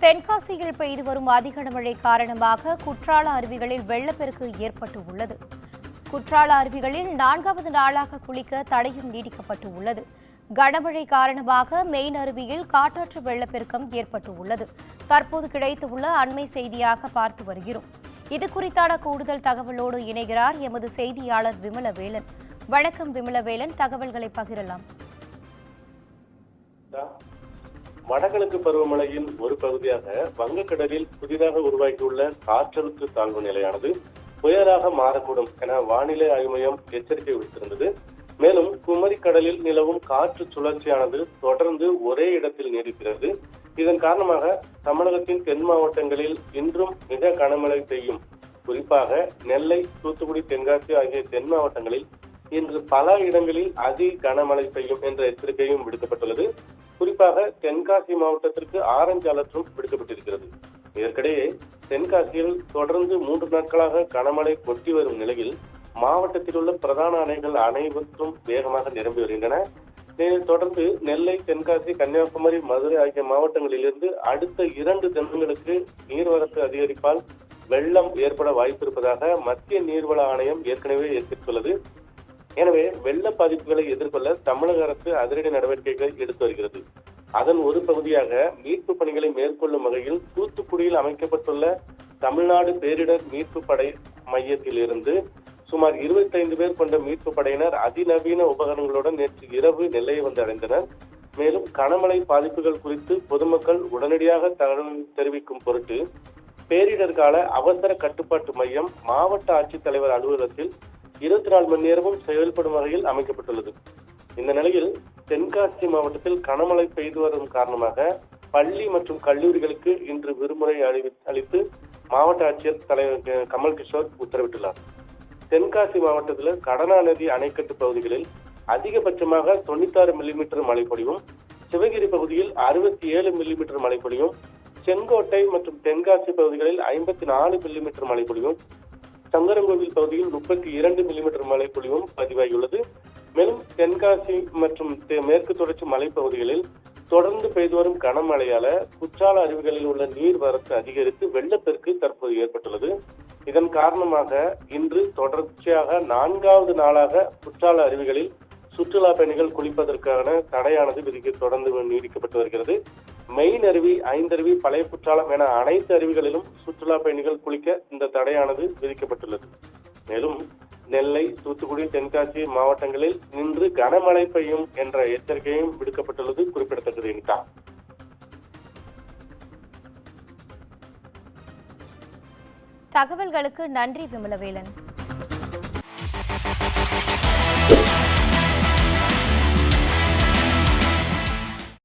தென்காசியில் பெய்து வரும் அதிக கனமழை காரணமாக குற்றால அருவிகளில் வெள்ளப்பெருக்கு ஏற்பட்டு உள்ளது. குற்றால அருவிகளில் 4வது நாளாக குளிக்க தடையும் நீடிக்கப்பட்டு உள்ளது. கனமழை காரணமாக மெயின் அருவியில் காட்டாற்று வெள்ளப்பெருக்கம் ஏற்பட்டு உள்ளது. தற்போது கிடைத்துள்ள அண்மை செய்தியாக பார்த்து வருகிறோம். இது குறித்தான கூடுதல் தகவலோடு இணைகிறார் எமது செய்தியாளர் விமலவேலன். வணக்கம் விமலவேலன், தகவல்களை பகிரலாம். வடகிழக்கு பருவமழையின் ஒரு பகுதியாக வங்கக்கடலில் புதிதாக உருவாகியுள்ள காற்றழுத்த தாழ்வு நிலையானது புயலாக மாறக்கூடும் என வானிலை ஆய்வு மையம் எச்சரிக்கை விடுத்திருந்தது. மேலும் குமரி கடலில் நிலவும் காற்று சுழற்சியானது தொடர்ந்து ஒரே இடத்தில் நீடிக்கிறது. இதன் காரணமாக தமிழகத்தின் தென் மாவட்டங்களில் இன்றும் மிக கனமழை பெய்யும். குறிப்பாக நெல்லை, தூத்துக்குடி, தென்காசி ஆகிய தென் மாவட்டங்களில் இன்று பல இடங்களில் அதி கனமழை பெய்யும் என்ற எச்சரிக்கையும் விடுக்கப்பட்டுள்ளது. குறிப்பாக தென்காசி மாவட்டத்திற்கு ஆரஞ்சு அலர்ட்டும் விடுக்கப்பட்டிருக்கிறது. இதற்கிடையே தென்காசியில் தொடர்ந்து 3 நாட்களாக கனமழை கொட்டி வரும் நிலையில் மாவட்டத்தில் உள்ள பிரதான அணைகள் அனைவற்றும் வேகமாக நிரம்பி வருகின்றன. இதைத் தொடர்ந்து நெல்லை, தென்காசி, கன்னியாகுமரி, மதுரை ஆகிய மாவட்டங்களிலிருந்து அடுத்த 2 தினங்களுக்கு நீர்வரத்து அதிகரிப்பால் வெள்ளம் ஏற்பட வாய்ப்பு இருப்பதாக மத்திய நீர்வள ஆணையம் ஏற்கனவே எச்சரித்துள்ளது. எனவே வெள்ள பாதிப்புகளை எதிர்கொள்ள தமிழக அரசு அதிரடி நடவடிக்கைகளை எடுத்து வருகிறது. அதன் ஒரு பகுதியாக மீட்பு பணிகளை மேற்கொள்ளும் வகையில் தூத்துக்குடியில் அமைக்கப்பட்டுள்ள தமிழ்நாடு பேரிடர் மீட்பு படை மையத்தில் இருந்து சுமார் 25 பேர் கொண்ட மீட்பு படையினர் அதிநவீன உபகரணங்களுடன் நேற்று இரவு நெல்லையை வந்து அடைந்தனர். மேலும் கனமழை பாதிப்புகள் குறித்து பொதுமக்கள் உடனடியாக தகவல் தெரிவிக்கும் பொருட்டு பேரிடர் கால அவசர கட்டுப்பாட்டு மையம் மாவட்ட ஆட்சித்தலைவர் அலுவலகத்தில் 24 மணி நேரமும் செயல்படும் வகையில் அமைக்கப்பட்டுள்ளது. இந்த நிலையில் தென்காசி மாவட்டத்தில் கனமழை பெய்து வரும் காரணமாக பள்ளி மற்றும் கல்லூரிகளுக்கு இன்று விடுமுறை அளித்து மாவட்ட ஆட்சியர் தலைவர் கமல் கிஷோர் உத்தரவிட்டுள்ளார். தென்காசி மாவட்டத்தில் கடனா நதி அணைக்கட்டு பகுதிகளில் அதிகபட்சமாக 96 மில்லிமீட்டர் மழைப்பொழிவும், சிவகிரி பகுதியில் 67 மில்லிமீட்டர் மழைப்பொழிவும், செங்கோட்டை மற்றும் தென்காசி பகுதிகளில் 54 மில்லிமீட்டர் மழைப்பொழிவும், சங்கரங்கோவில் பகுதியில் 32 மில்லிமீட்டர் மழை பொழிவும் பதிவாகியுள்ளது. மேலும் தென்காசி மற்றும் மேற்கு தொடர்ச்சி மலைப்பகுதிகளில் தொடர்ந்து பெய்து வரும் கனமழையால குற்றால அருவிகளில் உள்ள நீர் வரத்து அதிகரித்து வெள்ளப்பெருக்கு தற்போது ஏற்பட்டுள்ளது. இதன் காரணமாக இன்று தொடர்ச்சியாக 4வது நாளாக குற்றால அருவிகளில் சுற்றுலா பயணிகள் குளிப்பதற்கான தடையானது தொடர்ந்து நீடிக்கப்பட்டு வருகிறது. மெயின் அருவி, ஐந்தருவி, பழைய குற்றாலம் என அனைத்து அருவிகளிலும் சுற்றுலா பயணிகள் குளிக்க இந்த தடையானது விதிக்கப்பட்டுள்ளது. மேலும் நெல்லை, தூத்துக்குடி, தென்காசி மாவட்டங்களில் இன்று கனமழை பெய்யும் என்ற எச்சரிக்கையும் விடுக்கப்பட்டுள்ளது குறிப்பிடத்தக்கது. என்கா தகவல்களுக்கு நன்றி விமலவேலன்.